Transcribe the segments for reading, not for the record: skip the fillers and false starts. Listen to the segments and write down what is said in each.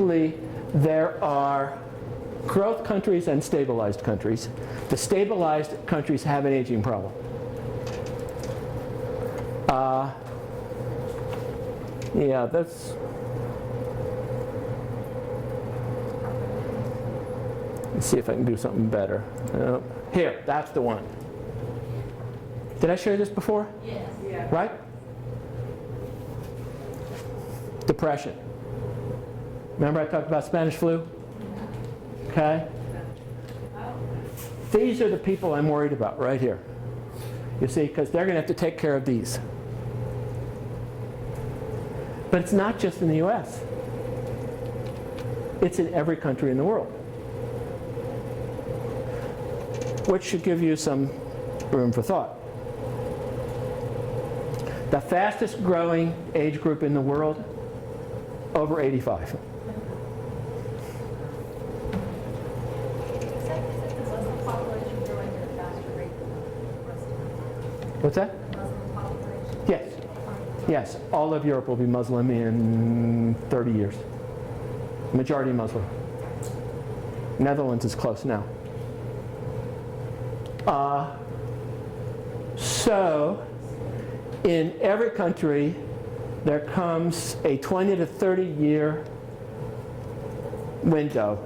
basically there are growth countries and stabilized countries. The stabilized countries have an aging problem. Yeah, that's... Let's see if I can do something better. Here, that's the one. Did I share this before? Yes. Yeah. Right? Depression. Remember I talked about Spanish flu? Okay? These are the people I'm worried about right here. You see, because they're going to have to take care of these. But it's not just in the US. It's in every country in the world. Which should give you some room for thought. The fastest growing age group in the world, over 85. What's that? Yes. Yes, all of Europe will be Muslim in 30 years. Majority Muslim. Netherlands is close now. So, in every country, there comes a 20 to 30 year window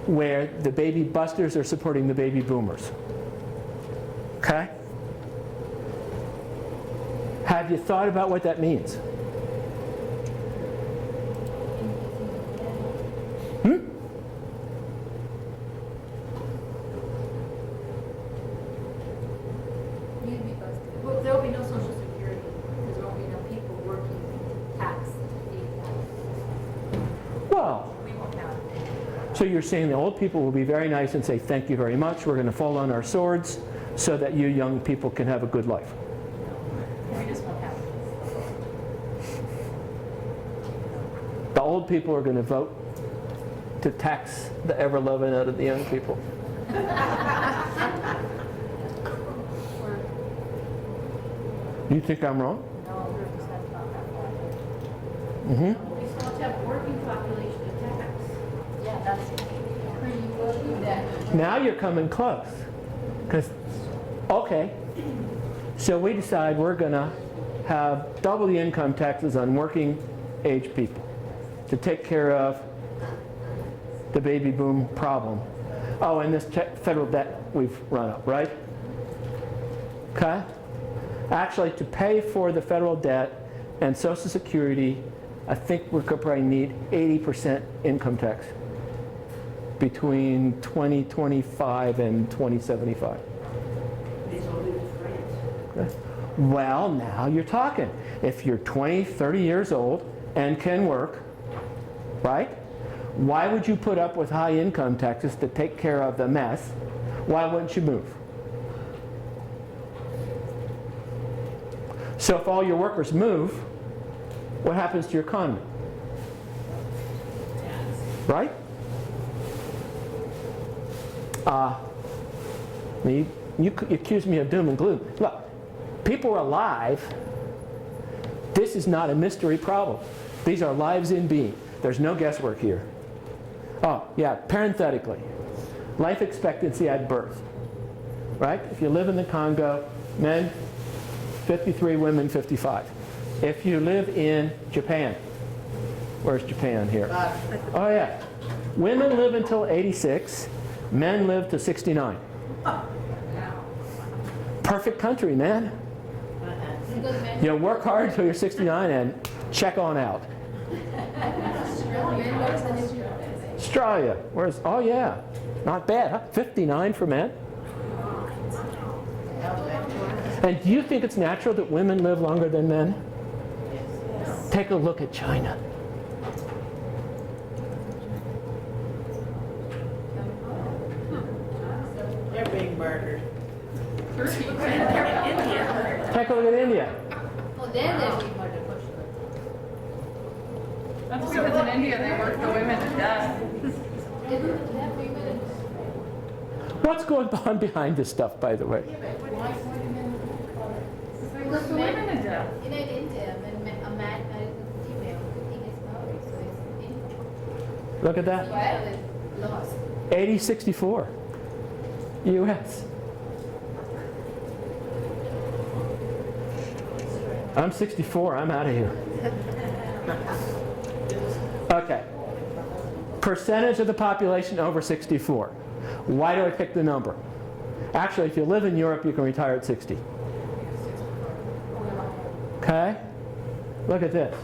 where the baby busters are supporting the baby boomers. Okay? Have you thought about what that means? Well, there will be no Social Security because there won't be no people working tax to feed that. Well, We won't have it. so you're saying the old people will be very nice and say, thank you very much, we're going to fall on our swords so that you young people can have a good life. We just won't have it. The old people are going to vote to tax the ever-loving out of the young people. You think I'm wrong? No, that's not that far. Mm-hmm. We still have to have working population to tax. Yeah, that's pretty good. Now you're coming close. Because, okay, so we decide we're going to have double the income taxes on working age people to take care of the baby boom problem. Oh, and this federal debt we've run up, right? Okay? Actually, to pay for the federal debt and Social Security, I think we could probably need 80% income tax between 2025 and 2075. Okay. Well, now you're talking. If you're 20, 30 years old and can work, right? Why would you put up with high income taxes to take care of the mess? Why wouldn't you move? So if all your workers move, what happens to your economy? Right? You accuse me of doom and gloom. Look, people are alive. This is not a mystery problem. These are lives in being. There's no guesswork here. Oh, yeah, parenthetically, life expectancy at birth. Right? If you live in the Congo, men 53, women 55. If you live in Japan, where's Japan here? Oh yeah. Women live until 86, men live to 69. Perfect country, man. You work hard until you're 69 and check on out. Australia, where's, oh yeah, not bad, huh? 59 for men. And do you think it's natural that women live longer than men? Yes. Take a look at China. They're being murdered. Turkey. They're in India. Take a look at India. Well, then they'll be murdered. That's because in India they work the women to death. What's going on behind this stuff, by the way? Work the women to death. In India, when a man marries a female, the thing is married, so it's Look at that. What? Lost. 80-64. US. I'm 64, I'm out of here. Okay. Percentage of the population over 64. Why do I pick the number? Actually, if you live in Europe, you can retire at 60. Okay? Look at this.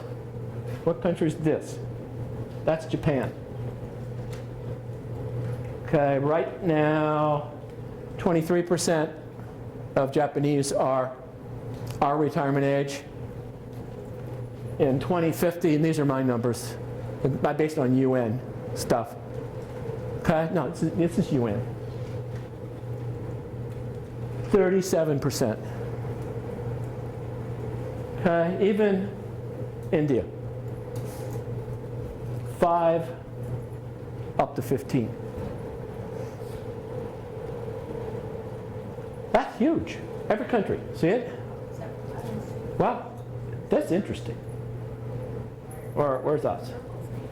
What country is this? That's Japan. Okay, right now, 23% of Japanese are our retirement age. In 2050, and these are my numbers, based on UN stuff. Okay, no, this is UN. 37%. Okay, even India. 5 up to 15. That's huge. Every country. See it? Wow, that's interesting. Or where's us?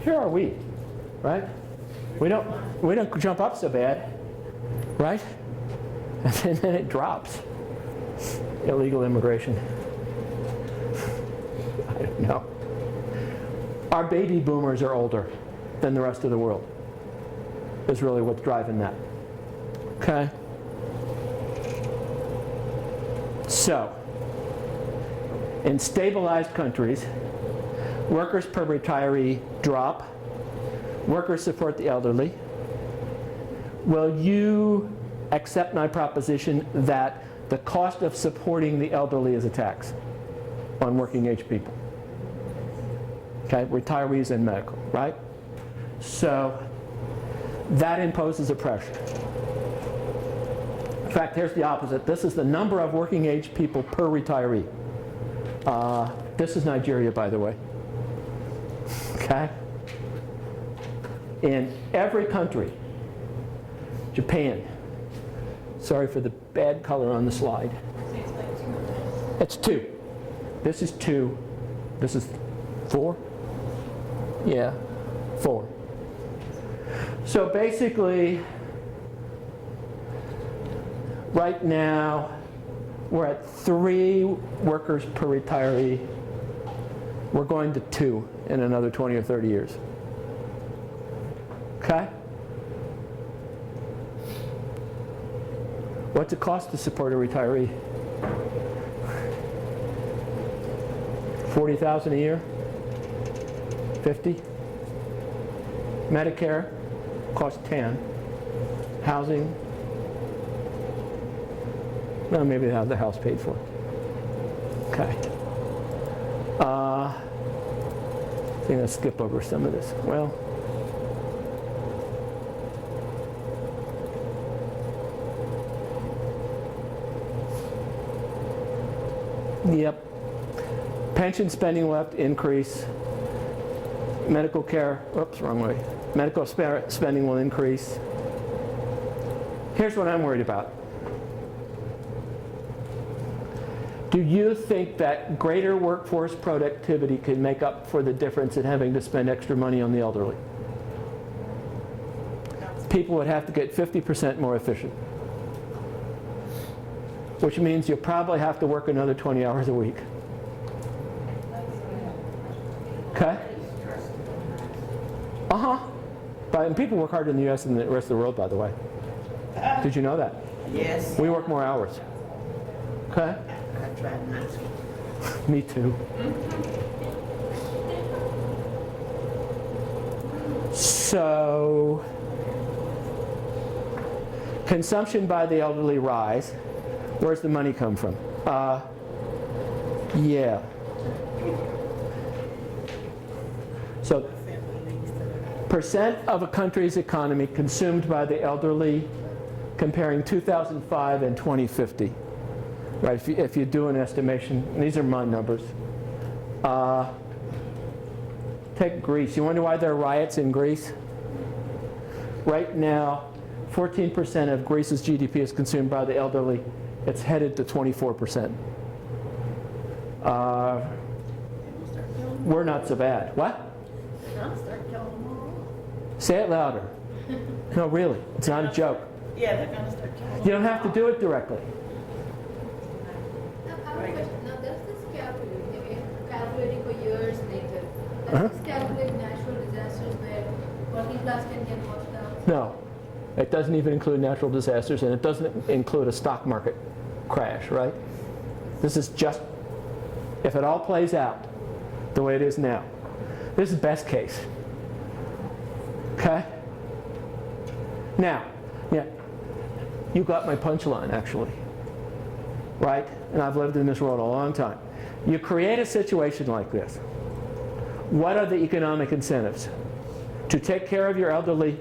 Here are we, right? We don't jump up so bad, right? And then it drops. Illegal immigration. I don't know. Our baby boomers are older than the rest of the world. Is really what's driving that. Okay? So, in stabilized countries, workers per retiree drop. Workers support the elderly. Will you accept my proposition that the cost of supporting the elderly is a tax on working age people? Okay, retirees and medical, right? So that imposes a pressure. In fact, here's the opposite. This is the number of working age people per retiree. This is Nigeria, by the way. Okay? In every country, Japan, sorry for the bad color on the slide. It's 2. This is 2. This is 4. Yeah, 4. So basically, right now, we're at 3 workers per retiree. We're going to 2 in another 20 or 30 years. Okay? What's it cost to support a retiree? $40,000 a year? 50? Medicare costs 10. Housing? Well, maybe they have the house paid for. Okay. I think I'll skip over some of this. Well, yep. Pension spending will have to increase. Medical care, oops, wrong way. Medical spending will increase. Here's what I'm worried about. Do you think that greater workforce productivity can make up for the difference in having to spend extra money on the elderly? People would have to get 50% more efficient, which means you'll probably have to work another 20 hours a week. Okay? And people work harder in the US than the rest of the world, by the way. Did you know that? Yes. We work more hours. Okay? I tried not to. Me too. So, consumption by the elderly rise. Where's the money come from? Yeah. So, percent of a country's economy consumed by the elderly, comparing 2005 and 2050. Right, if you do an estimation, and these are my numbers. Take Greece. You wonder why there are riots in Greece? Right now, 14% of Greece's GDP is consumed by the elderly. It's headed to 24%. We're not so bad. What? Say it louder. No, really, it's not a joke. Yeah, they're gonna start killing. You don't have to do it directly. Now, I have a question. Now, there's this calculating, I mean, calculating for years later. Does this calculate natural disasters where working class can get washed out? No, it doesn't even include natural disasters, and it doesn't include a stock market crash, right? This is just, if it all plays out the way it is now. This is best case. Okay? Now, yeah, you got my punchline, actually. Right? And I've lived in this world a long time. You create a situation like this. What are the economic incentives? To take care of your elderly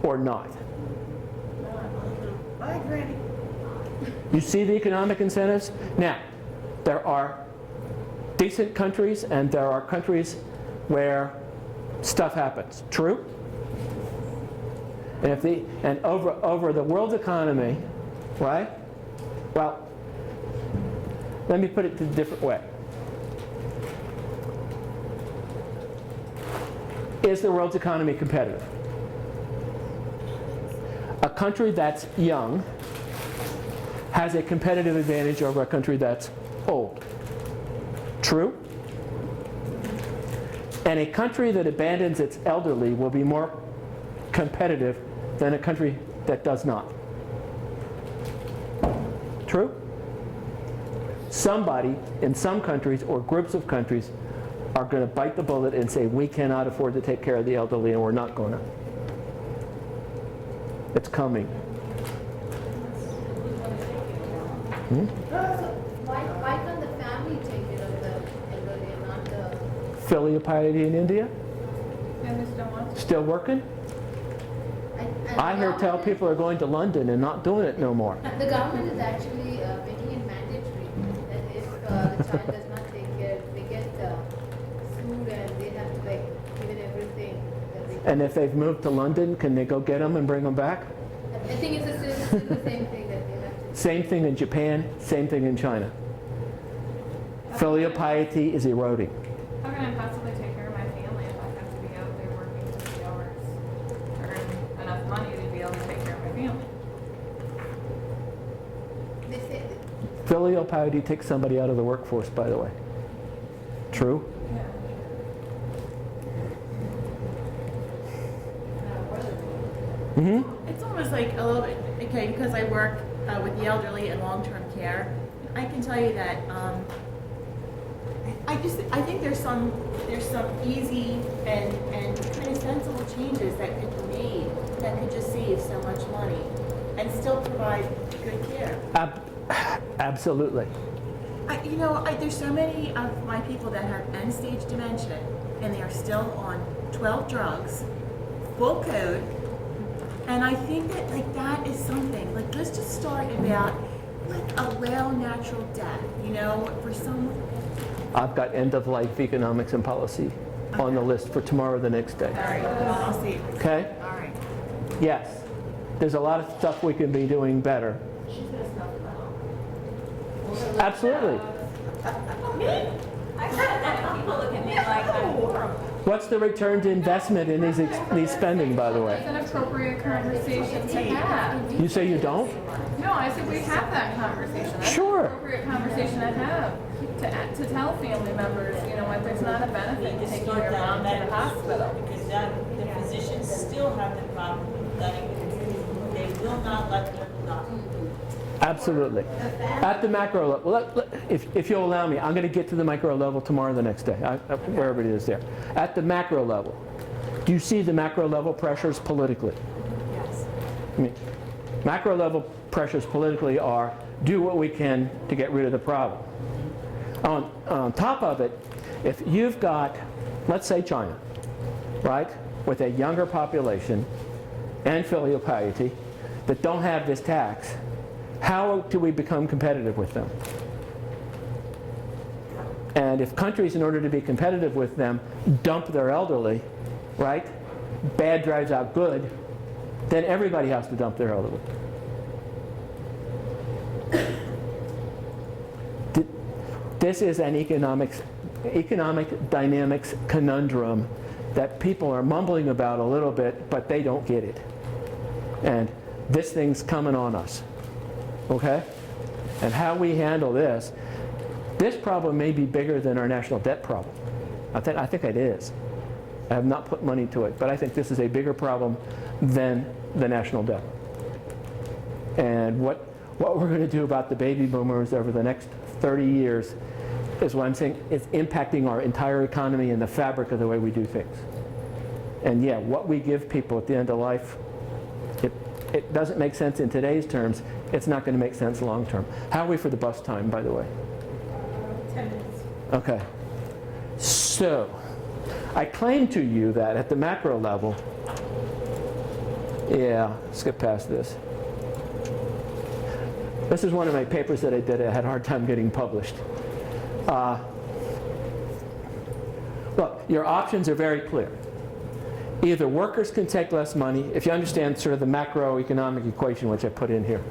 or not? Bye, Granny. You see the economic incentives? Now, there are decent countries and there are countries where stuff happens. True? And over the world's economy, right? Well, let me put it a different way. Is the world's economy competitive? A country that's young has a competitive advantage over a country that's old. True? And a country that abandons its elderly will be more competitive than a country that does not. True? Somebody in some countries or groups of countries are going to bite the bullet and say, we cannot afford to take care of the elderly and we're not going to. It's coming. So why can't the family take care of the elderly and not the... Filial piety in India? Yeah, they still want to. Still working? I hear tell people are going to London and not doing it no more. The government is actually making it mandatory that if the child does not take care, they get sued and they have to give it everything. That they And if they've moved to London, can they go get them and bring them back? I think it's still the same thing that they have to. Same thing in Japan, same thing in China. Filial piety is eroding. How can I possibly take care of my family if I have to be out there working 50 hours to earn enough money to be able to take care of my family? They say Filial piety takes somebody out of the workforce, by the way. True? Yeah. Mm-hmm. It's almost like a little bit, okay, because I work with the elderly and long-term care, I can tell you that I think there's some easy and kind of sensible changes that could be made that could just save so much money and still provide good care. Absolutely. There's so many of my people that have end-stage dementia and they are still on 12 drugs, full code. And I think that that is something, let's just start about allow natural death, for some. I've got end-of-life economics and policy on the list for tomorrow or the next day. All right, I'll see. Okay? All right. Yes. There's a lot of stuff we can be doing better. Absolutely. People look at me like I'm horrible. What's the return to investment in these spending, by the It's way? an appropriate conversation to have. You say you don't? No, I said we have that conversation. That's Sure. an appropriate conversation to have. To tell family members, what there's not a benefit to taking your mom to the hospital. Because the physicians still have the problem that they will not let them die. Absolutely. At the macro level, if you'll allow me, I'm going to get to the micro level tomorrow or the next day, wherever it is there. At the macro level, do you see the macro level pressures politically? Yes. I mean, macro level pressures politically are do what we can to get rid of the problem. On top of it, if you've got, let's say China, right, with a younger population and filial piety that don't have this tax, how do we become competitive with them? And if countries, in order to be competitive with them, dump their elderly, right, bad drives out good, then everybody has to dump their elderly. This is an economic dynamics conundrum that people are mumbling about a little bit, but they don't get it. And this thing's coming on us, okay? And how we handle this problem may be bigger than our national debt problem. I think it is. I have not put money to it, but I think this is a bigger problem than the national debt. And what we're going to do about the baby boomers over the next 30 years is what I'm saying, it's impacting our entire economy and the fabric of the way we do things. And yeah, what we give people at the end of life, it doesn't make sense in today's terms. It's not going to make sense long term. How are we for the bus time, by the way? 10 minutes. Okay. So, I claim to you that at the macro level, yeah, skip past this. This is one of my papers that I did. I had a hard time getting published. Look, your options are very clear. Either workers can take less money, if you understand sort of the macroeconomic equation which I put in here,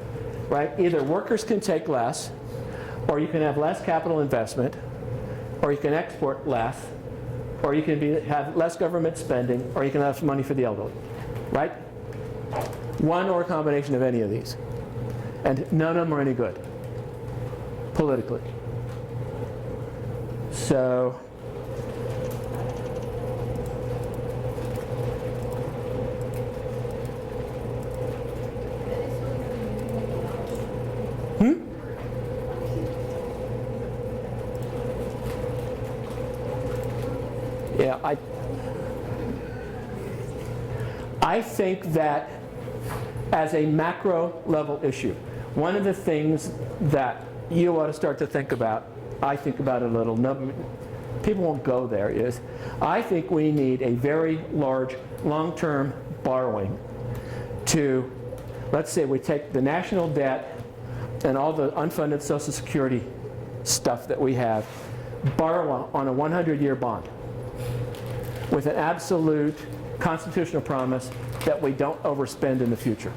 right? Either workers can take less, or you can have less capital investment, or you can export less, or you can have less government spending, or you can have money for the elderly, right? One or a combination of any of these. And none of them are any good, politically. So, yeah, I think that as a macro level issue, one of the things that you ought to start to think about, I think about it a little, people won't go there, is I think we need a very large long-term borrowing to, let's say we take the national debt and all the unfunded Social Security stuff that we have, borrow on a 100-year bond with an absolute constitutional promise that we don't overspend in the future,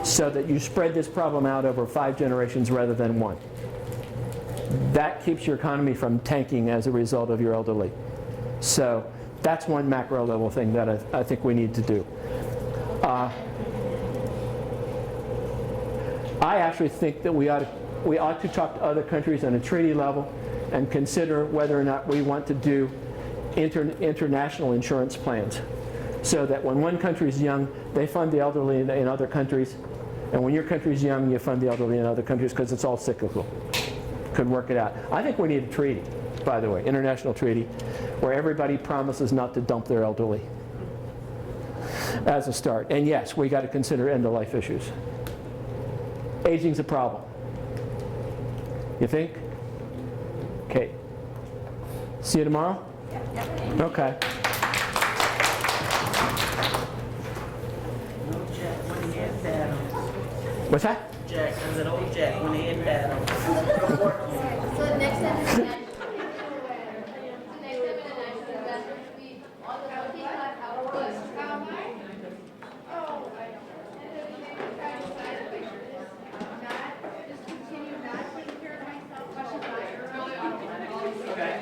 so that you spread this problem out over 5 generations rather than one. That keeps your economy from tanking as a result of your elderly. So that's one macro level thing that I think we need to do. I actually think that we ought to talk to other countries on a treaty level and consider whether or not we want to do international insurance plans, so that when one country is young, they fund the elderly in other countries, and when your country is young, you fund the elderly in other countries, because it's all cyclical. Could work it out. I think we need a treaty, by the way, international treaty, where everybody promises not to dump their elderly as a start. And yes, we got to consider end-of-life issues. Aging's a problem. You think? Okay. See you tomorrow? Okay. What's that? Jack, I said, old Jack, when he had battle. So next time is that. Next time in the national investment will be all the working class hours. Just continue not taking care of myself. Okay.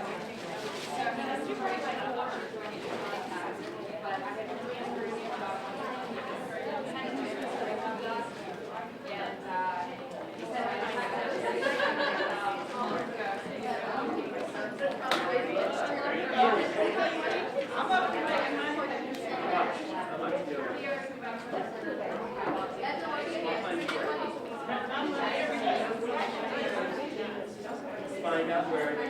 Find out where it is.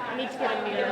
I need to get a mirror.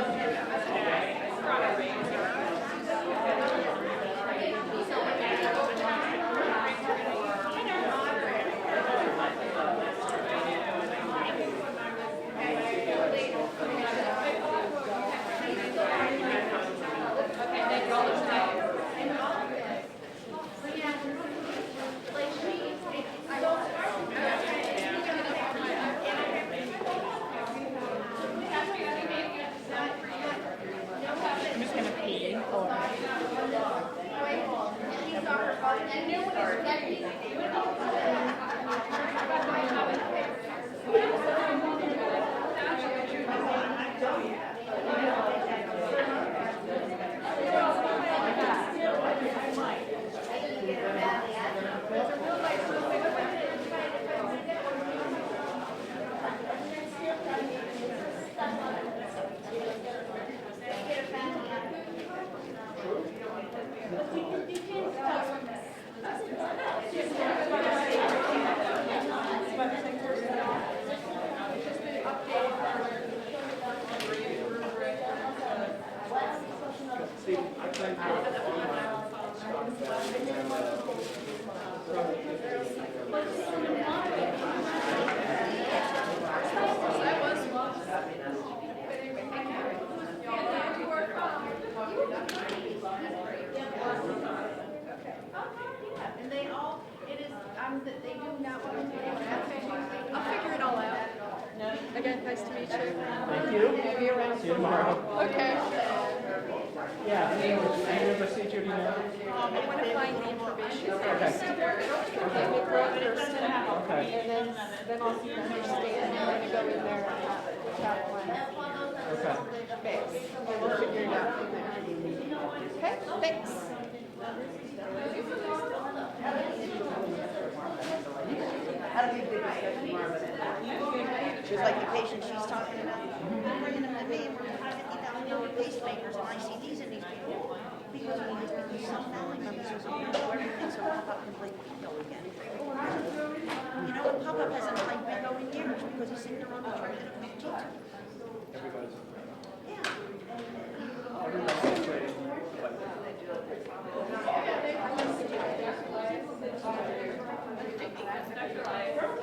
I'll figure it all out. Again, nice to meet you. Thank you. Maybe around See you tomorrow. Okay. Yeah, any procedure do you know? I want to find the information first. Okay. Let me throw it first. Okay. And then I'll understand. I'm going to go in there and chat one Okay. base. And we'll figure it out from there. Okay, thanks. Just like the patient she's talking about, we're bringing them to me and we're $50,000 pacemakers and ICDs in these people. Because some family members are so everything, so pop-up can play bingo again. You know, pop-up hasn't played bingo in years because he's sitting around the church at a teacher.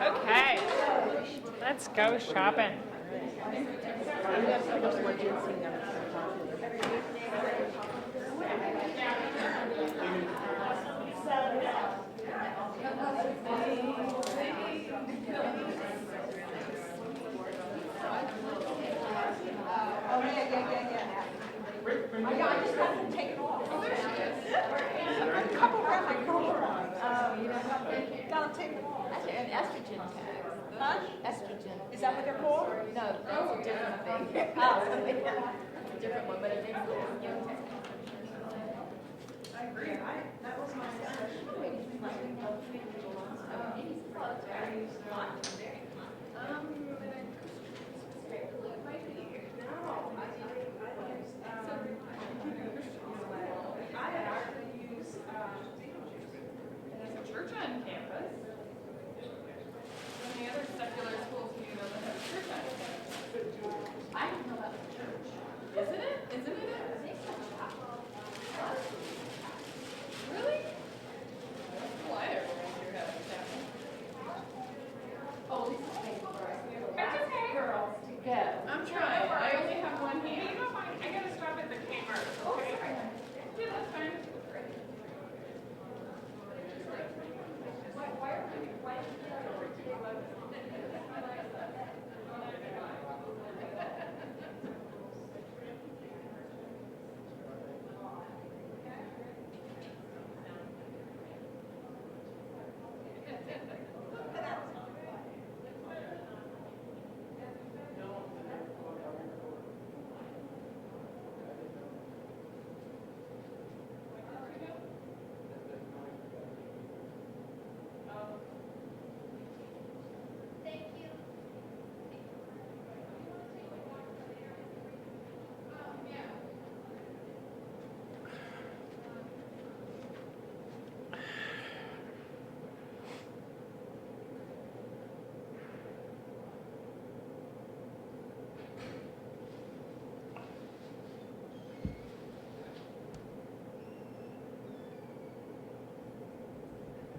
Okay, let's go shopping. An estrogen tag. Huh? Estrogen. Is that what they're called? No, that's a different thing. Oh. Different one, but it is a young tag. That was my